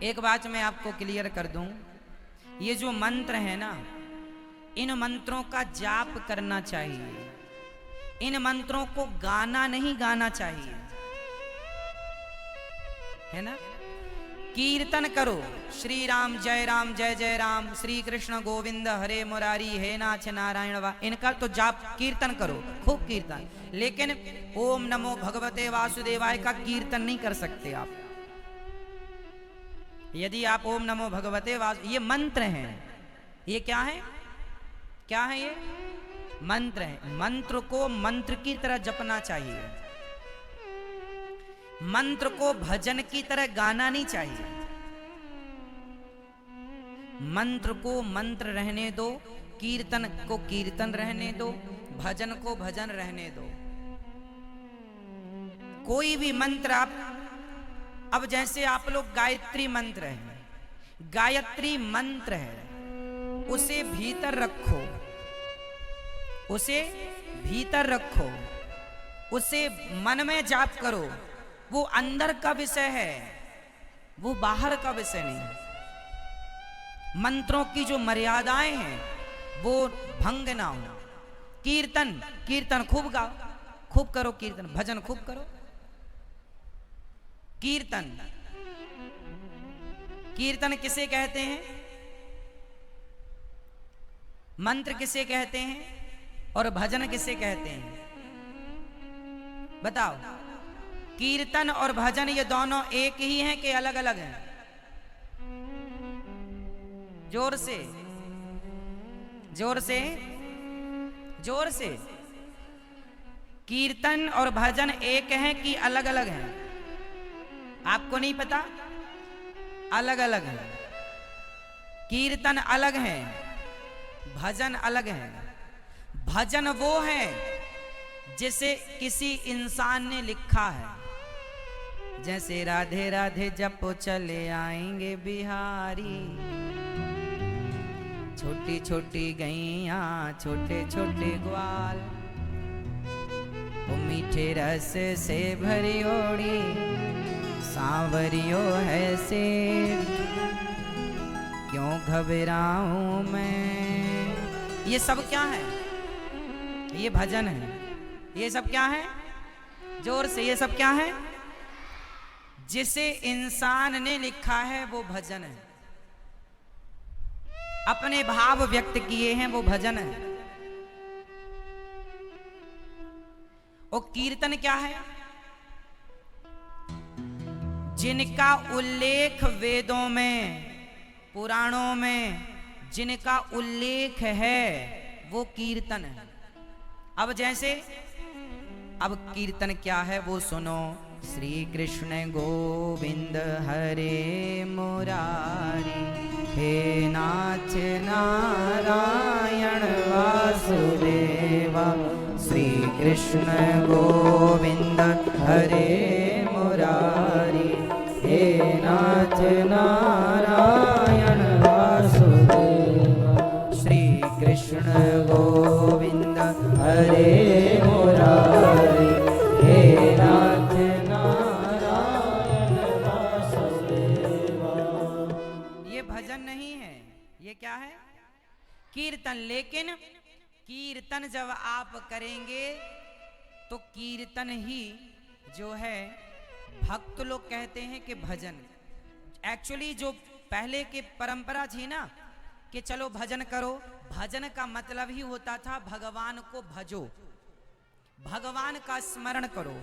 एक बात मैं आपको क्लियर कर दूं, ये जो मंत्र है ना, इन मंत्रों का जाप करना चाहिए, इन मंत्रों को गाना नहीं गाना चाहिए, है ना। कीर्तन करो, श्री राम जय जय राम, श्री कृष्ण गोविंद हरे मुरारी, हे नाथ नारायण वा, इनका तो जाप कीर्तन करो, खूब कीर्तन। लेकिन ओम नमो भगवते वासुदेवाय का कीर्तन नहीं कर सकते आप। यदि आप ओम नमो भगवते वासु, ये मंत्र हैं, ये क्या है, क्या है, ये मंत्र है। मंत्र को मंत्र की तरह जपना चाहिए, मंत्र को भजन की तरह गाना नहीं चाहिए। मंत्र को मंत्र रहने दो, कीर्तन को कीर्तन रहने दो, भजन को भजन रहने दो। कोई भी मंत्र आप, अब जैसे आप लोग गायत्री मंत्र है, गायत्री मंत्र है, उसे भीतर रखो, उसे भीतर रखो, उसे मन में जाप करो। वो अंदर का विषय है, वो बाहर का विषय नहीं। मंत्रों की जो मर्यादाएं हैं वो भंग ना हो। कीर्तन, कीर्तन खूब गाओ, खूब करो कीर्तन, भजन खूब करो। कीर्तन, कीर्तन किसे कहते हैं, मंत्र किसे कहते हैं और भजन किसे कहते हैं, बताओ। कीर्तन और भजन ये दोनों एक ही हैं कि अलग अलग हैं? जोर से, जोर से, जोर से। कीर्तन और भजन एक हैं कि अलग अलग हैं? आपको नहीं पता? अलग अलग है। कीर्तन अलग है, भजन अलग है। भजन वो है जिसे किसी इंसान ने लिखा है, जैसे राधे राधे जपो चले आएंगे बिहारी, छोटी छोटी गैया छोटे छोटे ग्वाल, वो मीठे रस से भरी ओड़ी, सांवरियो है सेठ, क्यों घबराऊं मैं। ये सब क्या है? ये भजन है। ये सब क्या है? जोर से, ये सब क्या है? जिसे इंसान ने लिखा है वो भजन है, अपने भाव व्यक्त किए हैं वो भजन है। और कीर्तन क्या है? जिनका उल्लेख वेदों में, पुराणों में जिनका उल्लेख है वो कीर्तन है। अब जैसे, अब कीर्तन क्या है वो सुनो। श्री कृष्ण गोविंद हरे मुरारी, हे नाथ नारायण वासुदेवा, श्री कृष्ण गोविंद हरे मुरारी, हे नाथ नारायण वासुदेवा, श्री कृष्ण गोविंद हरे मुरारी, हे नाथ नारायण वासुदेवा। ये भजन नहीं है, ये क्या है? कीर्तन। लेकिन कीर्तन जब आप करेंगे तो कीर्तन ही जो है, भक्त लोग कहते हैं कि भजन। एक्चुअली जो पहले की परंपरा थी ना कि चलो भजन करो, भजन का मतलब ही होता था भगवान को भजो, भगवान का स्मरण करो,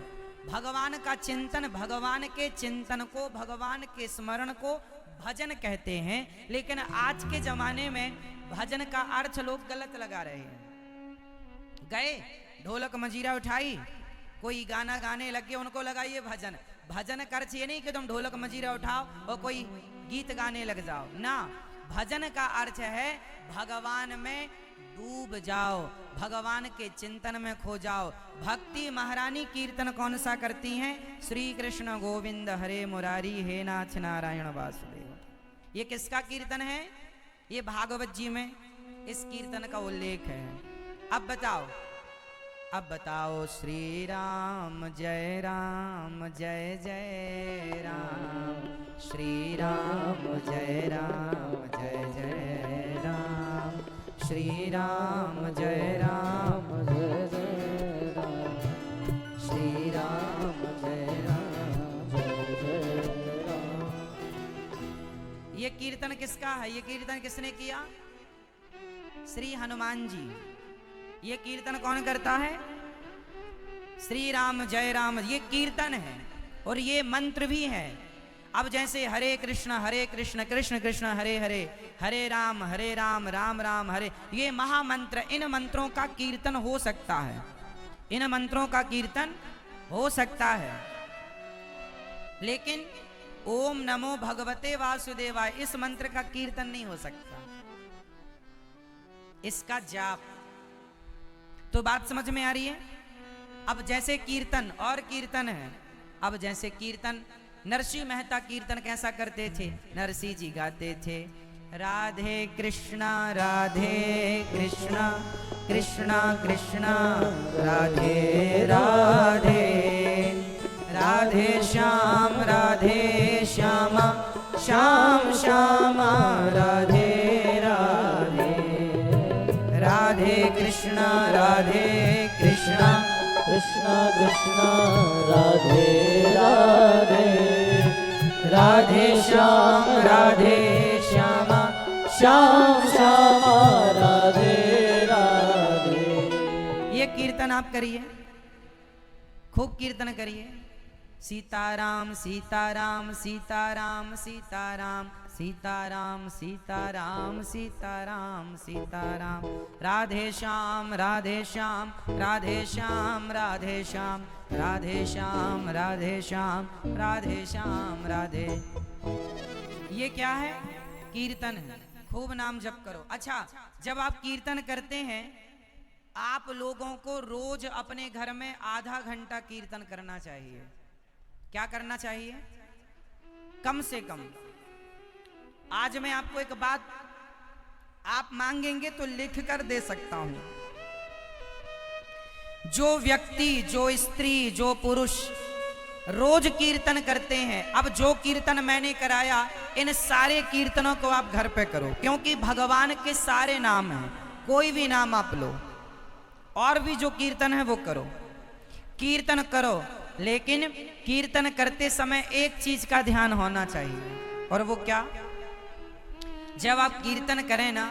भगवान का चिंतन, भगवान के चिंतन को, भगवान के स्मरण को भजन कहते हैं। लेकिन आज के जमाने में भजन का अर्थ लोग गलत लगा रहे हैं। गए ढोलक मंजीरा उठाई, कोई गाना गाने लगे, उनको लगाइए भजन। भजन का अर्थ ये नहीं कि तुम ढोलक मंजीरा उठाओ और कोई गीत गाने लग जाओ ना। भजन का अर्थ है भगवान में डूब जाओ, भगवान के चिंतन में खो जाओ। भक्ति महारानी कीर्तन कौन सा करती हैं? श्री कृष्ण गोविंद हरे मुरारी, हे नाथ नारायण वासुदेव। ये किसका कीर्तन है? ये भागवत जी में इस कीर्तन का उल्लेख है। अब बताओ, अब बताओ। श्री राम जय जय राम, श्री राम जय जय राम, श्री राम जय जय राम, श्री राम जय राम। ये कीर्तन किसका है? ये कीर्तन किसने किया? श्री हनुमान जी। ये कीर्तन कौन करता है? श्री राम जय राम। ये कीर्तन है और ये मंत्र भी है। अब जैसे हरे कृष्ण कृष्ण कृष्ण हरे हरे, हरे राम राम राम हरे, ये महामंत्र, इन मंत्रों का कीर्तन हो सकता है, इन मंत्रों का कीर्तन हो सकता है। लेकिन ओम नमो भगवते वासुदेवाय, इस मंत्र का कीर्तन नहीं हो सकता, इसका जाप। तो बात समझ में आ रही है? अब जैसे कीर्तन और कीर्तन है। अब जैसे कीर्तन, नरसिंह मेहता कीर्तन कैसा करते थे? नरसिंह जी गाते थे राधे कृष्णा कृष्णा कृष्णा राधे राधे, राधे श्याम श्यामा श्याम श्यामा राधे राधे, राधे कृष्णा कृष्णा कृष्णा राधे राधे, राधे श्यामा श्याम श्यामा राधे राधे। ये कीर्तन आप करिए, खूब कीर्तन करिए। सीताराम सीताराम सीताराम सीताराम सीताराम सीताराम सीताराम सीताराम, राधे श्याम राधे श्याम राधे श्याम राधे श्याम राधे श्याम राधे श्याम राधे श्याम राधे। ये क्या है? कीर्तन है। खूब नाम जप करो। अच्छा, जब आप कीर्तन करते हैं, आप लोगों को रोज अपने घर में आधा घंटा कीर्तन करना चाहिए। क्या करना चाहिए? कम से कम। आज मैं आपको एक बात, आप मांगेंगे तो लिख कर दे सकता हूं। जो व्यक्ति, जो स्त्री, जो पुरुष रोज कीर्तन करते हैं, अब जो कीर्तन मैंने कराया, इन सारे कीर्तनों को आप घर पे करो, क्योंकि भगवान के सारे नाम हैं, कोई भी नाम आप लो, और भी जो कीर्तन है वो करो। कीर्तन करो, लेकिन कीर्तन करते समय एक चीज का ध्यान होना चाहिए, और वो क्या? जब आप कीर्तन करें ना,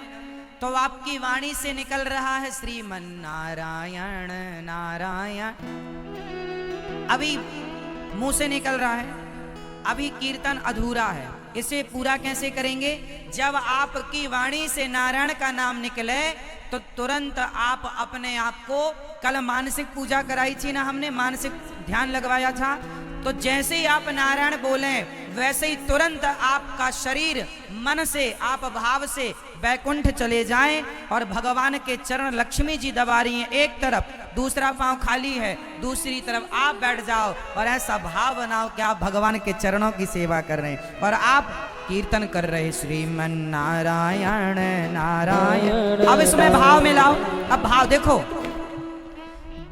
तो आपकी वाणी से निकल रहा है श्रीमन नारायण नारायण, अभी मुंह से निकल रहा है, अभी कीर्तन अधूरा है। इसे पूरा कैसे करेंगे? जब आपकी वाणी से नारायण का नाम निकले तो तुरंत आप अपने आप को, कल मानसिक पूजा कराई थी ना हमने, मानसिक ध्यान लगवाया था, तो जैसे ही आप नारायण बोलें वैसे ही तुरंत आपका शरीर मन से, आप भाव से वैकुंठ चले जाएं, और भगवान के चरण लक्ष्मी जी दबा रही हैं, एक तरफ, दूसरा पांव खाली है, दूसरी तरफ आप बैठ जाओ और ऐसा भाव बनाओ कि आप भगवान के चरणों की सेवा कर रहे हैं और आप कीर्तन कर रहे श्रीमन नारायण नारायण। अब इसमें भाव मिलाओ। अब भाव देखो,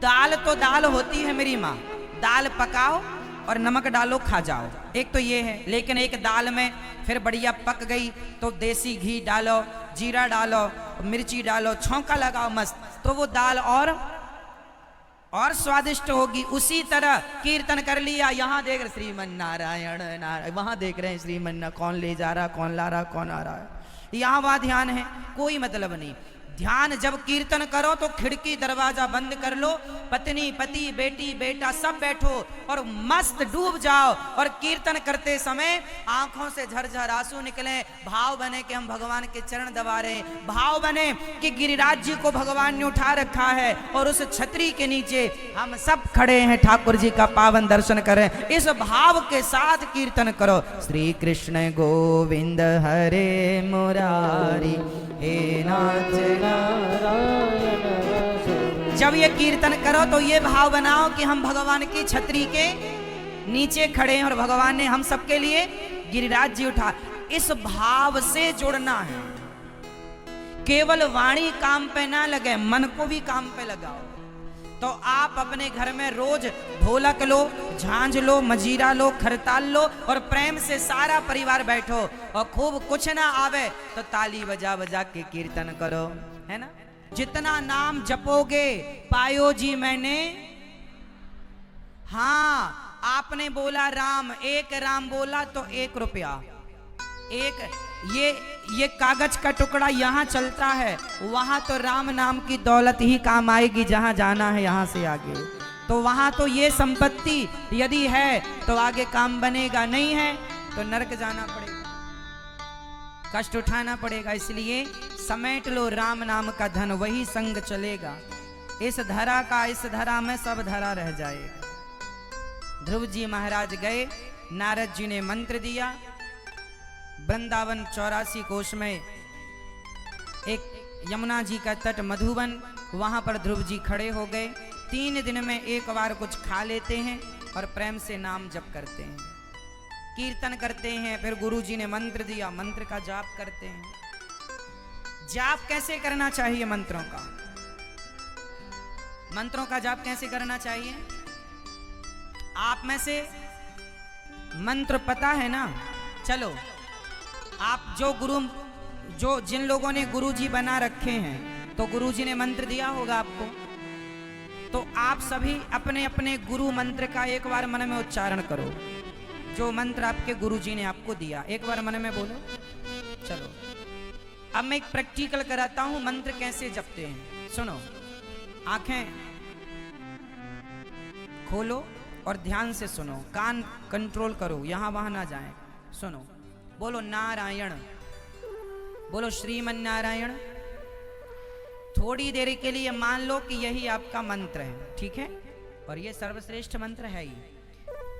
दाल तो दाल होती है मेरी माँ, दाल पकाओ और नमक डालो खा जाओ, एक तो ये है। लेकिन एक दाल में फिर बढ़िया पक गई तो देसी घी डालो, जीरा डालो, मिर्ची डालो, छौंका लगाओ मस्त, तो वो दाल और स्वादिष्ट होगी। उसी तरह कीर्तन कर लिया, यहाँ देख रहे श्रीमन नारायण नारायण, वहां देख रहे हैं श्रीमन, कौन ले जा रहा, कौन ला रहा, कौन आ रहा है, यहाँ वहां ध्यान है, कोई मतलब नहीं। ध्यान जब कीर्तन करो तो खिड़की दरवाजा बंद कर लो, पत्नी पति बेटी बेटा सब बैठो और मस्त डूब जाओ, और कीर्तन करते समय आंखों से झरझर आंसू निकले, भाव बने कि हम भगवान के चरण दबा रहे हैं, भाव बने कि गिरिराज जी को भगवान ने उठा रखा है और उस छतरी के नीचे हम सब खड़े हैं, ठाकुर जी का पावन दर्शन करें। इस भाव के साथ कीर्तन करो। श्री कृष्ण गोविंद हरे मुरारी, हे नाथ नारायण। जब ये कीर्तन करो तो ये भाव बनाओ कि हम भगवान की छतरी के नीचे खड़े हैं और भगवान ने हम सबके लिए गिरिराज जी उठा। इस भाव से जुड़ना है। केवल वाणी काम पे ना लगे, मन को भी काम पे लगाओ। तो आप अपने घर में रोज ढोलक लो, झांझ लो, मजीरा लो, खरताल लो और प्रेम से सारा परिवार बैठो और खूब कुछ ना आवे तो ताली बजा बजा के कीर्तन करो, है ना। जितना नाम जपोगे पायो जी मैंने। हाँ, आपने बोला राम, एक राम बोला तो 1 रुपया। एक ये कागज का टुकड़ा यहाँ चलता है, वहां तो राम नाम की दौलत ही काम आएगी, जहां जाना है यहां से आगे। तो वहां तो ये संपत्ति यदि है तो आगे काम बनेगा, नहीं है तो नरक जाना पड़ेगा, कष्ट उठाना पड़ेगा। इसलिए समेट लो राम नाम का धन, वही संग चलेगा। इस धरा का, इस धरा में सब धरा रह जाएगा। ध्रुव जी महाराज गए, नारद जी ने मंत्र दिया। वृंदावन 84 कोश में एक यमुना जी का तट मधुबन, वहां पर ध्रुव जी खड़े हो गए। 3 दिन में एक बार कुछ खा लेते हैं और प्रेम से नाम जप करते हैं, कीर्तन करते हैं। फिर गुरु जी ने मंत्र दिया, मंत्र का जाप करते हैं। जाप कैसे करना चाहिए मंत्रों का? मंत्रों का जाप कैसे करना चाहिए? आप में से मंत्र पता है ना? चलो, आप जो जिन लोगों ने गुरुजी बना रखे हैं, तो गुरुजी ने मंत्र दिया होगा आपको, तो आप सभी अपने अपने गुरु मंत्र का एक बार मन में उच्चारण करो। जो मंत्र आपके गुरुजी ने आपको दिया, एक बार मन में बोलो। चलो, अब मैं एक प्रैक्टिकल कराता हूं, मंत्र कैसे जपते हैं। सुनो, आंखें खोलो और ध्यान से सुनो, कान कंट्रोल करो, यहां वहां ना जाएं। सुनो, बोलो नारायण, बोलो श्रीमन नारायण। थोड़ी देर के लिए मान लो कि यही आपका मंत्र है, ठीक है, और ये सर्वश्रेष्ठ मंत्र है ही।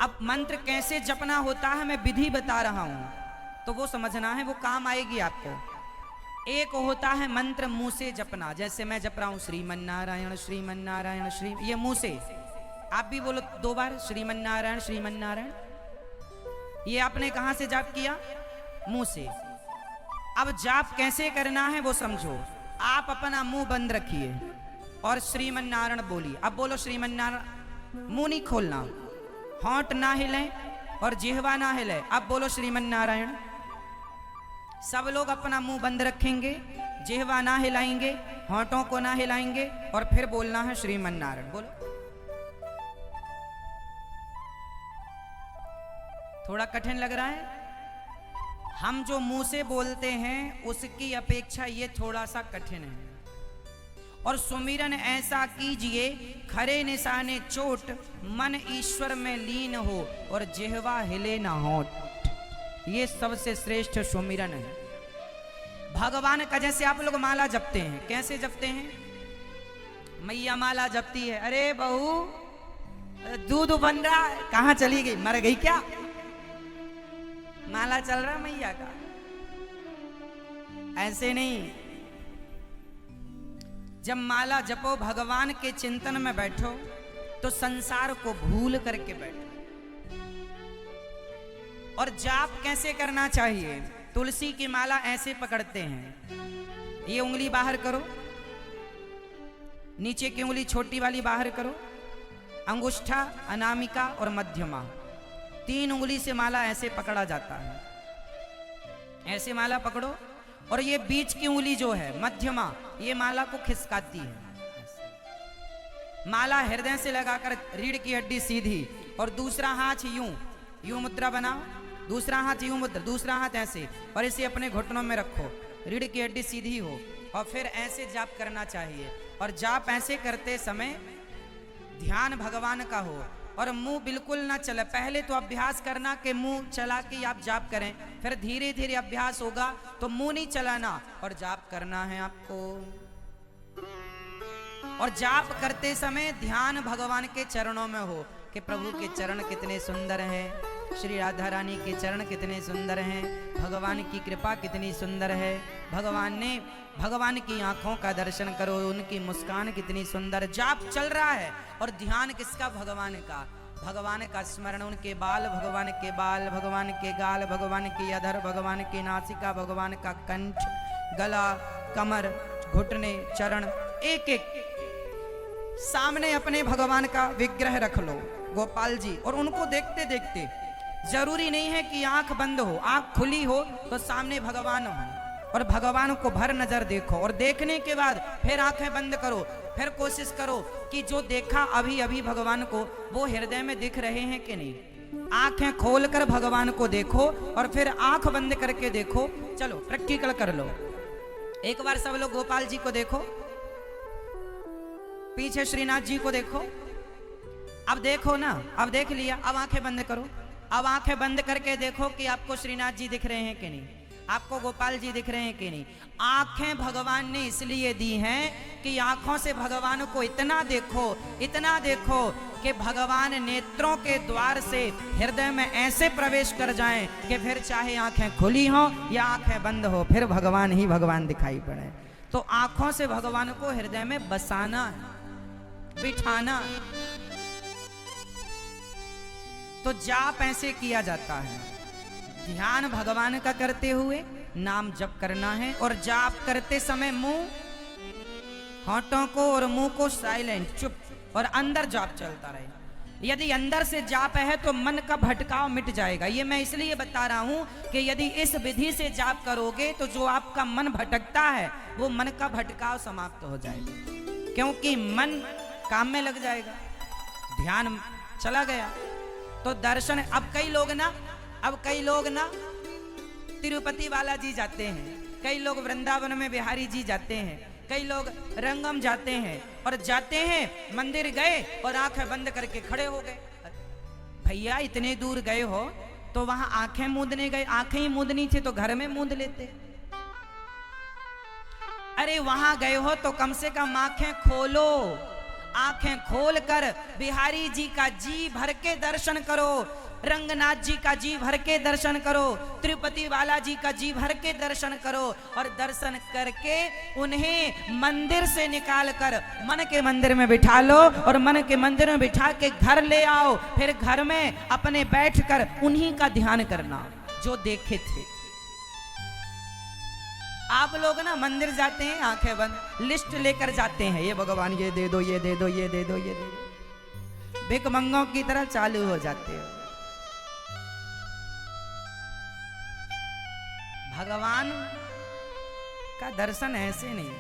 अब मंत्र कैसे जपना होता है मैं विधि बता रहा हूं, तो वो समझना है, वो काम आएगी आपको। एक होता है मंत्र मुंह से जपना, जैसे मैं जप रहा हूं श्रीमन नारायण श्रीमन नारायण श्री, ये मुंह से। आप भी बोलो 2 बार श्रीमन नारायण श्रीमन नारायण। ये आपने कहां से जाप किया? मुंह से। अब जाप कैसे करना है वो समझो। आप अपना मुंह बंद रखिए और श्रीमन नारायण बोलिए। अब बोलो श्रीमन नारायण, मुंह नहीं खोलना, होंठ ना हिले और जिह्वा ना हिले। अब बोलो श्रीमन नारायण। सब लोग अपना मुंह बंद रखेंगे, जिह्वा ना हिलाएंगे, होंठों को ना हिलाएंगे और फिर बोलना है श्रीमन नारायण। बोलो, थोड़ा कठिन लग रहा है? हम जो मुंह से बोलते हैं उसकी अपेक्षा ये थोड़ा सा कठिन है। और सुमिरन ऐसा कीजिए खरे निशाने चोट, मन ईश्वर में लीन हो और जिह्वा हिले ना होठ। ये सबसे श्रेष्ठ सुमिरन है भगवान का। जैसे आप लोग माला जपते हैं, कैसे जपते हैं? मैया माला जपती है, अरे बहू दूध बन रहा है, कहां चली गई, मर गई क्या? माला चल रहा मैया का। ऐसे नहीं, जब माला जपो, भगवान के चिंतन में बैठो, तो संसार को भूल करके बैठो। और जाप कैसे करना चाहिए? तुलसी की माला ऐसे पकड़ते हैं, ये उंगली बाहर करो, नीचे की उंगली छोटी वाली बाहर करो, अंगुष्ठा, अनामिका और मध्यमा, 3 उंगली से माला ऐसे पकड़ा जाता है। ऐसे माला पकड़ो और ये बीच की उंगली जो है मध्यमा, ये माला को खिसकाती है। माला हृदय से लगाकर रीढ़ की हड्डी सीधी और दूसरा हाथ यूं मुद्रा बनाओ, दूसरा हाथ यूं मुद्रा, दूसरा हाथ ऐसे, और इसे अपने घुटनों में रखो, रीढ़ की हड्डी सीधी हो और फिर ऐसे जाप करना चाहिए। और जाप ऐसे करते समय ध्यान भगवान का हो और मुंह बिल्कुल ना चले। पहले तो अभ्यास करना कि मुंह चला के आप जाप करें, फिर धीरे धीरे अभ्यास होगा तो मुंह नहीं चलाना और जाप करना है आपको। और जाप करते समय ध्यान भगवान के चरणों में हो कि प्रभु के चरण कितने सुंदर हैं, श्री राधा रानी के चरण कितने सुंदर हैं, भगवान की कृपा कितनी सुंदर है, भगवान की आंखों का दर्शन करो, उनकी मुस्कान कितनी सुंदर। जाप चल रहा है और ध्यान किसका? भगवान का। भगवान का स्मरण, उनके बाल, भगवान के बाल, भगवान के गाल, भगवान की अधर, भगवान की नासिका, भगवान का कंठ, गला, कमर, घुटने, चरण, एक एक सामने अपने भगवान का विग्रह रख लो गोपाल जी, और उनको देखते देखते, जरूरी नहीं है कि आंख बंद हो, आंख खुली हो तो सामने भगवान हो, और भगवान को भर नजर देखो, और देखने के बाद फिर आंखें बंद करो, फिर कोशिश करो कि जो देखा अभी अभी भगवान को वो हृदय में दिख रहे हैं कि नहीं। आंखें खोलकर भगवान को देखो और फिर आंख बंद करके देखो। चलो प्रैक्टिकल कर लो, एक बार सब लोग गोपाल जी को देखो, पीछे श्रीनाथ जी को देखो। अब देखो ना, अब देख लिया, अब आंखें बंद करो। अब आंखें बंद करके देखो कि आपको श्रीनाथ जी दिख रहे हैं कि नहीं, आपको गोपाल जी दिख रहे हैं कि नहीं। आंखें भगवान ने इसलिए दी हैं कि आंखों से भगवान को इतना देखो, इतना देखो कि भगवान नेत्रों के द्वार से हृदय में ऐसे प्रवेश कर जाएं कि फिर चाहे आंखें खुली हो या आंखें बंद हो, फिर भगवान ही भगवान दिखाई पड़े। तो आंखों से भगवान को हृदय में बसाना, बिठाना। तो जाप ऐसे किया जाता है, ध्यान भगवान का करते हुए नाम जप करना है, और जाप करते समय मुंह, होठों को और मुंह को साइलेंट, चुप, और अंदर जाप चलता रहे। यदि अंदर से जाप है तो मन का भटकाव मिट जाएगा। ये मैं इसलिए बता रहा हूं कि यदि इस विधि से जाप करोगे तो जो आपका मन भटकता है वो मन का भटकाव समाप्त हो जाएगा, क्योंकि मन काम में लग जाएगा, ध्यान चला गया। तो दर्शन, अब कई लोग ना तिरुपति बालाजी जाते हैं, कई लोग वृंदावन में बिहारी जी जाते हैं, कई लोग रंगम जाते हैं, और जाते हैं मंदिर गए और आंखें बंद करके खड़े हो गए। भैया इतने दूर गए हो तो वहां आंखें मूंदने गए, आंखें ही मूंदनी थी तो घर में मूंद लेते। अरे वहां गए हो तो कम से कम आंखें खोलो, आंखें खोलकर बिहारी जी का जी भर के दर्शन करो, रंगनाथ जी का जी भर के दर्शन करो, तिरुपति बालाजी का जी भर के दर्शन करो, और दर्शन करके उन्हें मंदिर से निकाल कर मन के मंदिर में बिठा लो, और मन के मंदिर में बिठा के घर ले आओ। फिर घर में अपने बैठकर उन्हीं का ध्यान करना जो देखे थे। आप लोग ना मंदिर जाते हैं आंखें बंद, लिस्ट लेकर जाते हैं, ये भगवान ये दे दो, ये दे दो, ये दे दो, ये दे दो, भिखमंगों की तरह चालू हो जाते हो। भगवान का दर्शन ऐसे नहीं।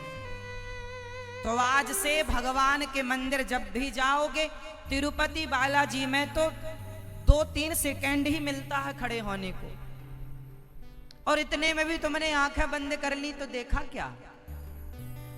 तो आज से भगवान के मंदिर जब भी जाओगे, तिरुपति बालाजी में तो 2-3 सेकंड ही मिलता है खड़े होने को, और इतने में भी तुमने आंखें बंद कर ली तो देखा क्या?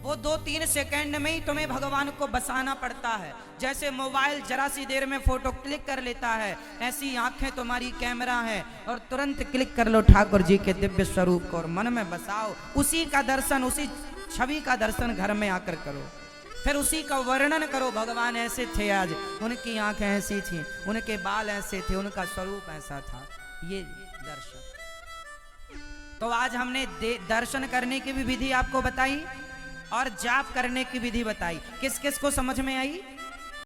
वो 2-3 सेकंड में ही तुम्हें भगवान को बसाना पड़ता है। जैसे मोबाइल जरा सी देर में फोटो क्लिक कर लेता है, ऐसी आंखें तुम्हारी कैमरा है, और तुरंत क्लिक कर लो ठाकुर जी के दिव्य स्वरूप को और मन में बसाओ। उसी का दर्शन, उसी छवि का दर्शन घर में आकर करो, फिर उसी का वर्णन करो। भगवान ऐसे थे, आज उनकी आंखें ऐसी थी, उनके बाल ऐसे थे, उनका स्वरूप ऐसा था। ये दर्शन। तो आज हमने दर्शन करने की भी विधि आपको बताई और जाप करने की विधि बताई। किस किस को समझ में आई?